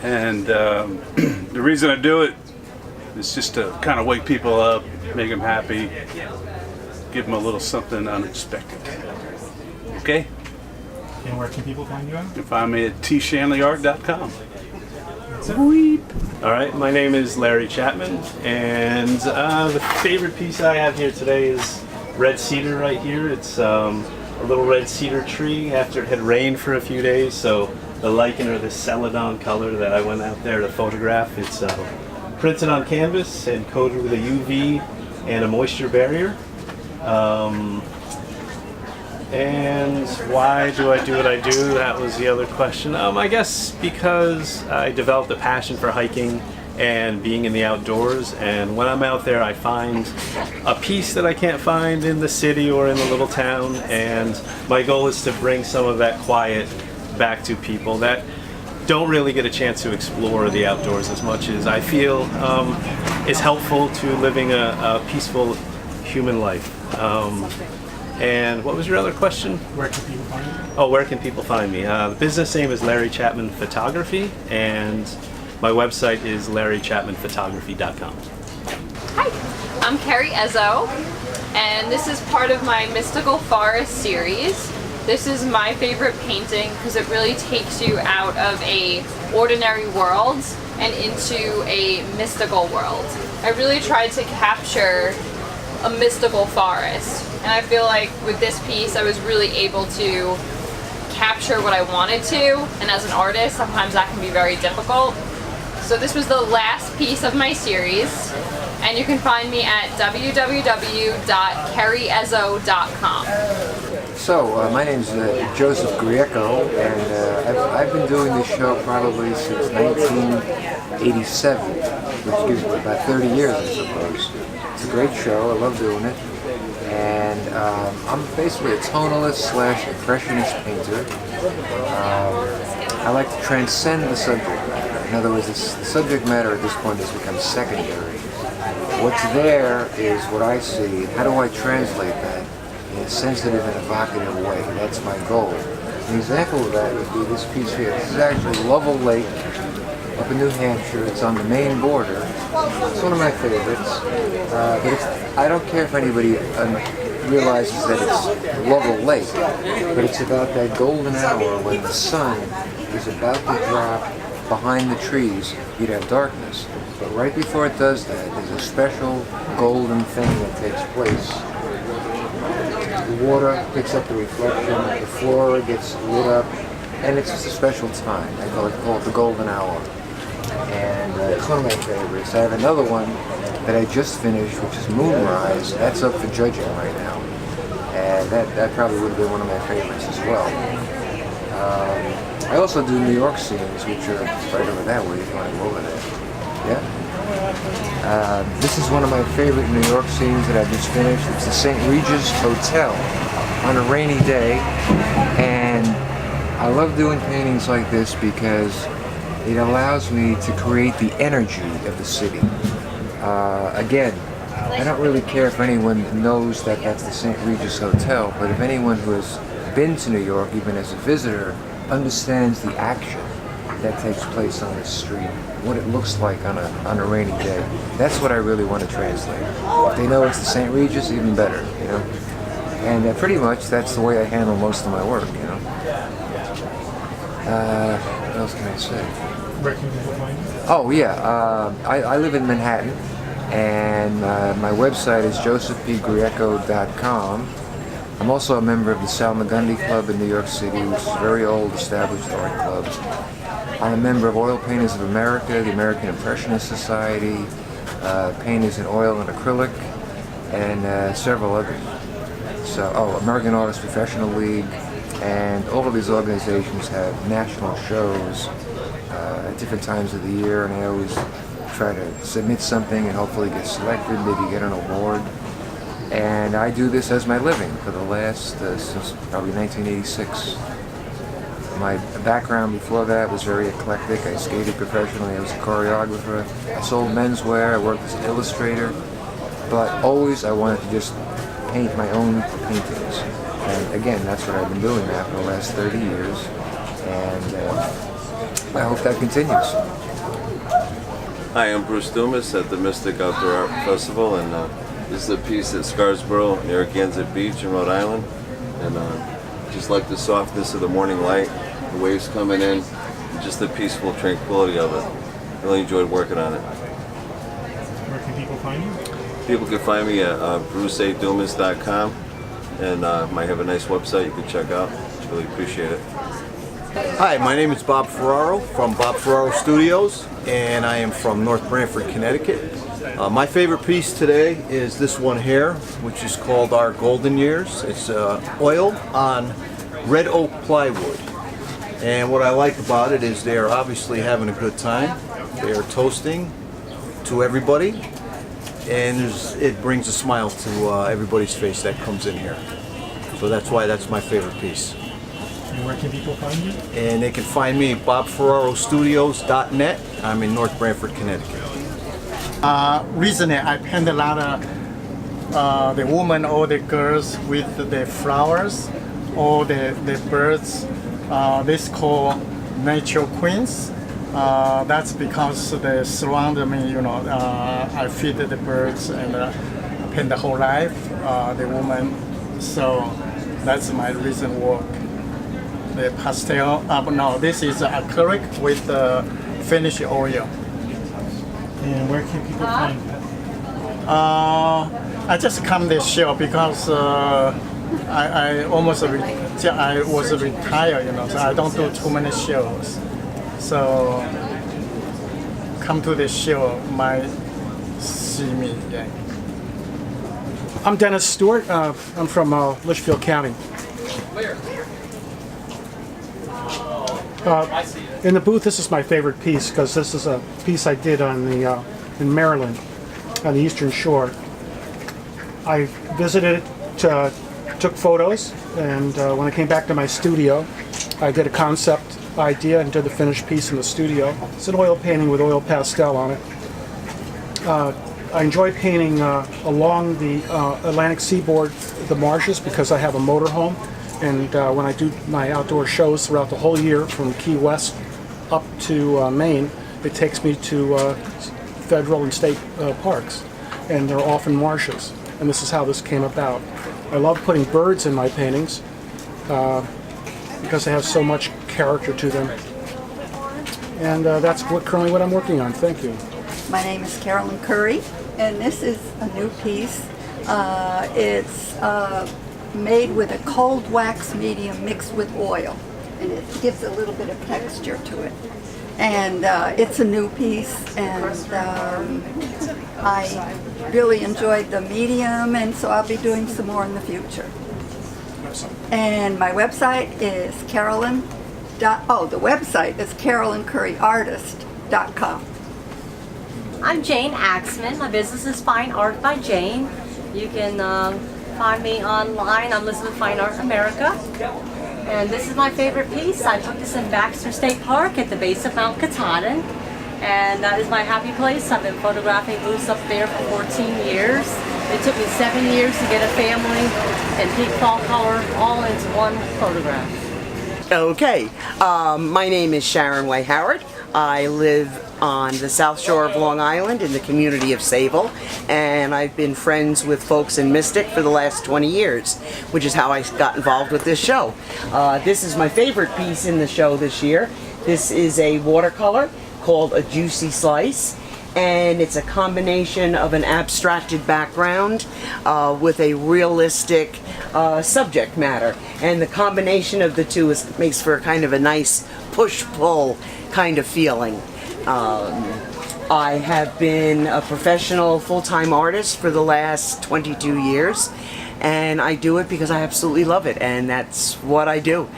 And the reason I do it is just to kind of wake people up, make them happy, give them a little something unexpected. Okay? And where can people find you at? You can find me at tshanleyart.com. All right, my name is Larry Chapman, and the favorite piece I have here today is red cedar right here. It's a little red cedar tree after it had rained for a few days, so the lichen or the celadon color that I went out there to photograph, it's printed on canvas and coated with a UV and a moisture barrier. And why do I do what I do? That was the other question. I guess because I developed a passion for hiking and being in the outdoors, and when I'm out there I find a piece that I can't find in the city or in the little town, and my goal is to bring some of that quiet back to people that don't really get a chance to explore the outdoors as much as I feel is helpful to living a peaceful human life. And what was your other question? Where can people find you? Oh, where can people find me? The business name is Larry Chapman Photography, and my website is larrychapmanphotography.com. Hi, I'm Carrie Ezzo, and this is part of my Mystical Forest series. This is my favorite painting because it really takes you out of a ordinary world and into a mystical world. I really tried to capture a mystical forest, and I feel like with this piece I was really able to capture what I wanted to, and as an artist sometimes that can be very difficult. So this was the last piece of my series, and you can find me at www.carrieezzo.com. So, my name's Joseph Grieco, and I've been doing this show probably since 1987, which gives me about 30 years, I suppose. It's a great show, I love doing it, and I'm basically a tonalist / impressionist painter. I like to transcend the subject matter. In other words, the subject matter at this point has become secondary. What's there is what I see, and how do I translate that in a sensitive and evocative way? That's my goal. An example of that would be this piece here. This is actually Lovell Lake up in New Hampshire. It's on the Maine border. It's one of my favorites. But I don't care if anybody realizes that it's Lovell Lake, but it's about that golden hour when the sun is about to drop behind the trees. You'd have darkness. But right before it does that, there's a special golden thing that takes place. The water picks up the reflection, the floor gets lit up, and it's just a special time. I call it the golden hour. And it's one of my favorites. I have another one that I just finished, which is Moonrise. That's up for judging right now. And that probably would have been one of my favorites as well. I also do New York scenes, which are right over that way if you want to go over there. Yeah. This is one of my favorite New York scenes that I just finished. It's the St. Regis Hotel on a rainy day. And I love doing paintings like this because it allows me to create the energy of the city. Again, I don't really care if anyone knows that that's the St. Regis Hotel, but if anyone who has been to New York, even as a visitor, understands the action that takes place on the street, what it looks like on a rainy day, that's what I really want to translate. If they know it's the St. Regis, even better, you know. And pretty much that's the way I handle most of my work, you know. What else can I say? Where can people find you? Oh yeah, I live in Manhattan, and my website is josephpgreco.com. I'm also a member of the Salmagundi Club in New York City, which is a very old established art club. I'm a member of Oil Painters of America, the American Impressionist Society, Painters in Oil and Acrylic, and several others. So, American Artists Professional League, and all of these organizations have national shows at different times of the year, and I always try to submit something and hopefully get selected, maybe get an award. And I do this as my living for the last, since probably 1986. My background before that was very eclectic. I skated professionally, I was a choreographer, I sold menswear, I worked as an illustrator, but always I wanted to just paint my own paintings. And again, that's what I've been doing now for the last 30 years, and I hope that continues. Hi, I'm Bruce Dumas at the Mystic Outdoor Art Festival, and this is a piece at Scarsboro near Narragansett Beach in Rhode Island, and just like the softness of the morning light, the waves coming in, and just the peaceful tranquility of it. Really enjoyed working on it. Where can people find you? People can find me at bruceadumas.com, and might have a nice website you can check out. Really appreciate it. Hi, my name is Bob Ferraro from Bob Ferraro Studios, and I am from North Branford, Connecticut. My favorite piece today is this one here, which is called Our Golden Years. It's oil on red oak plywood. And what I like about it is they're obviously having a good time. They're toasting to everybody, and it brings a smile to everybody's face that comes in here. So that's why that's my favorite piece. And where can people find you? And they can find me at bobferrarostudios.net. I'm in North Branford, Connecticut. Recently, I paint a lot of the women or the girls with the flowers or the birds. This called nature queens. That's because they surround me, you know. I feed the birds and paint the whole life, the woman. So that's my recent work. The pastel, no, this is acrylic with finished oil. And where can people find you? I just come this show because I was retired, you know, so I don't do too many shows. So come to this show, might see me. Yeah. I'm Dennis Stewart. I'm from Litchfield County. In the booth, this is my favorite piece because this is a piece I did on the in Maryland, on the Eastern Shore. I visited, took photos, and when I came back to my studio, I did a concept idea and did the finished piece in the studio. It's an oil painting with oil pastel on it. I enjoy painting along the Atlantic seaboard, the marshes, because I have a motorhome. And when I do my outdoor shows throughout the whole year from Key West up to Maine, it takes me to federal and state parks. And they're often marshes. And this is how this came about. I love putting birds in my paintings because they have so much character to them. And that's currently what I'm working on. Thank you. My name is Carolyn Curry, and this is a new piece. It's made with a cold wax medium mixed with oil, and it gives a little bit of texture to it. And it's a new piece, and I really enjoyed the medium, and so I'll be doing some more in the future. And my website is CarolynCurryArtist.com. I'm Jane Axman. My business is Fine Art by Jane. You can find me online on Elizabeth Fine Art America. And this is my favorite piece. I took this in Baxter State Park at the base of Mount Katahdin. And that is my happy place. I've been photographing moose up there for 14 years. It took me 7 years to get a family and peak fall color all into one photograph. Okay, my name is Sharon Way Howard. I live on the South Shore of Long Island in the community of Sayville, and I've been friends with folks in Mystic for the last 20 years, which is how I got involved with this show. This is my favorite piece in the show this year. This is a watercolor called A Juicy Slice, and it's a combination of an abstracted background with a realistic subject matter, and the combination of the two makes for kind of a nice push-pull kind of feeling. I have been a professional full-time artist for the last 22 years, and I do it because I absolutely love it, and that's what I do.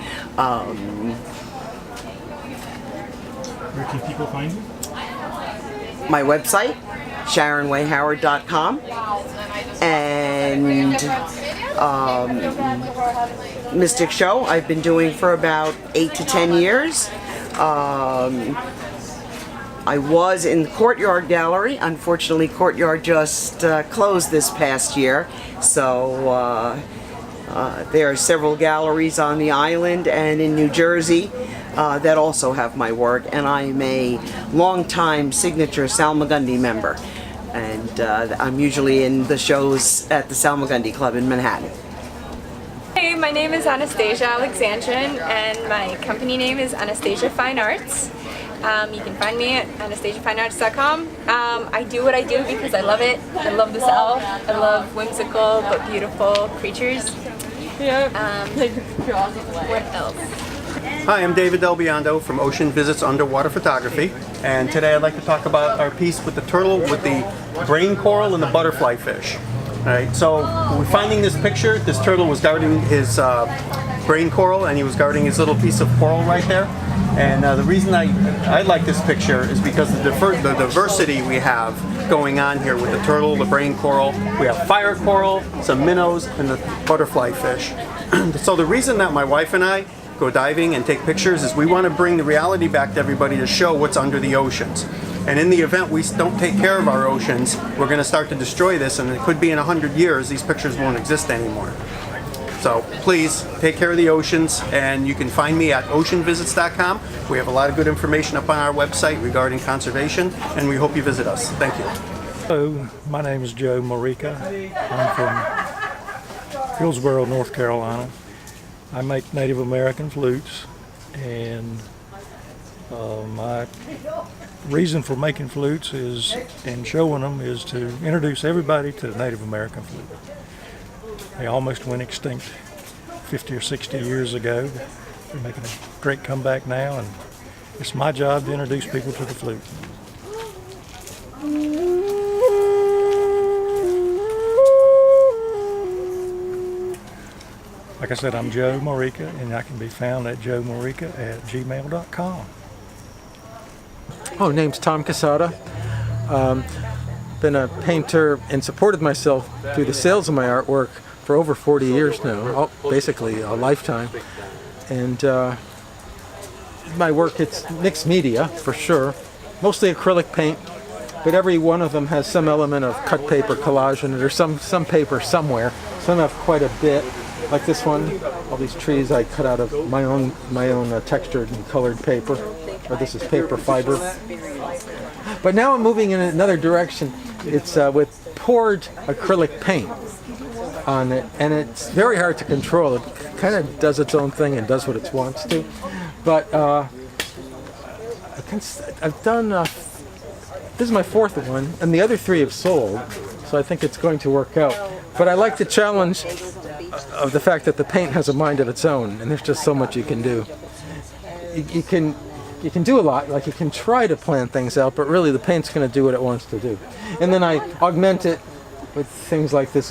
Where can people find you? My website, SharonWayHoward.com, and Mystic Show I've been doing for about 8 to 10 years. I was in the Courtyard Gallery. Unfortunately, Courtyard just closed this past year, so there are several galleries on the island and in New Jersey that also have my work, and I'm a longtime signature Salmagundi member, and I'm usually in the shows at the Salmagundi Club in Manhattan. Hey, my name is Anastasia Alexandrin, and my company name is Anastasia Fine Arts. You can find me at AnastasiaFineArts.com. I do what I do because I love it. I love this elf. I love whimsical but beautiful creatures. What else? Hi, I'm David Del Biondo from Ocean Visits Underwater Photography, and today I'd like to talk about our piece with the turtle with the brain coral and the butterfly fish. Alright, so we're finding this picture. This turtle was guarding his brain coral, and he was guarding his little piece of coral right there. And the reason I like this picture is because the diversity we have going on here with the turtle, the brain coral. We have fire coral, some minnows, and the butterfly fish. So the reason that my wife and I go diving and take pictures is we want to bring the reality back to everybody to show what's under the oceans. And in the event we don't take care of our oceans, we're going to start to destroy this, and it could be in 100 years these pictures won't exist anymore. So please take care of the oceans, and you can find me at oceanvisits.com. We have a lot of good information up on our website regarding conservation, and we hope you visit us. Thank you. Hello, my name is Joe Morica. I'm from Hillsborough, North Carolina. I make Native American flutes, and my reason for making flutes is, and showing them, is to introduce everybody to the Native American flute. They almost went extinct 50 or 60 years ago. They're making a great comeback now, and it's my job to introduce people to the flute. Like I said, I'm Joe Morica, and I can be found at joemorica@gmail.com. Oh, name's Tom Casada. Been a painter and supported myself through the sales of my artwork for over 40 years now, basically a lifetime. And my work, it's mixed media for sure, mostly acrylic paint, but every one of them has some element of cut paper collage in it, or some paper somewhere. Some have quite a bit. Like this one, all these trees I cut out of my own textured and colored paper. Or this is paper fiber. But now I'm moving in another direction. It's with poured acrylic paint on it, and it's very hard to control. It kind of does its own thing and does what it wants to. But I've done, this is my fourth one, and the other three have sold, so I think it's going to work out. But I like to challenge of the fact that the paint has a mind of its own, and there's just so much you can do. You can do a lot, like you can try to plan things out, but really the paint's going to do what it wants to do. And then I augment it with things like this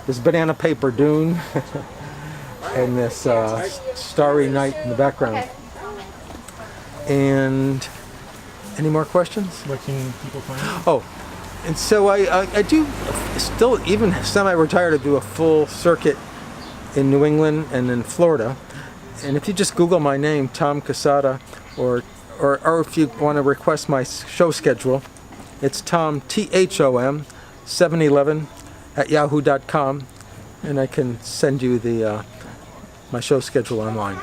this banana paper dune and this starry night in the background. And any more questions? What can people find? Oh, and so I do still, even semi-retired, I do a full circuit in New England and in Florida. And if you just Google my name, Tom Casada, or if you want to request my show schedule, it's Tom, THOM, 711 at yahoo.com, and I can send you my show schedule online.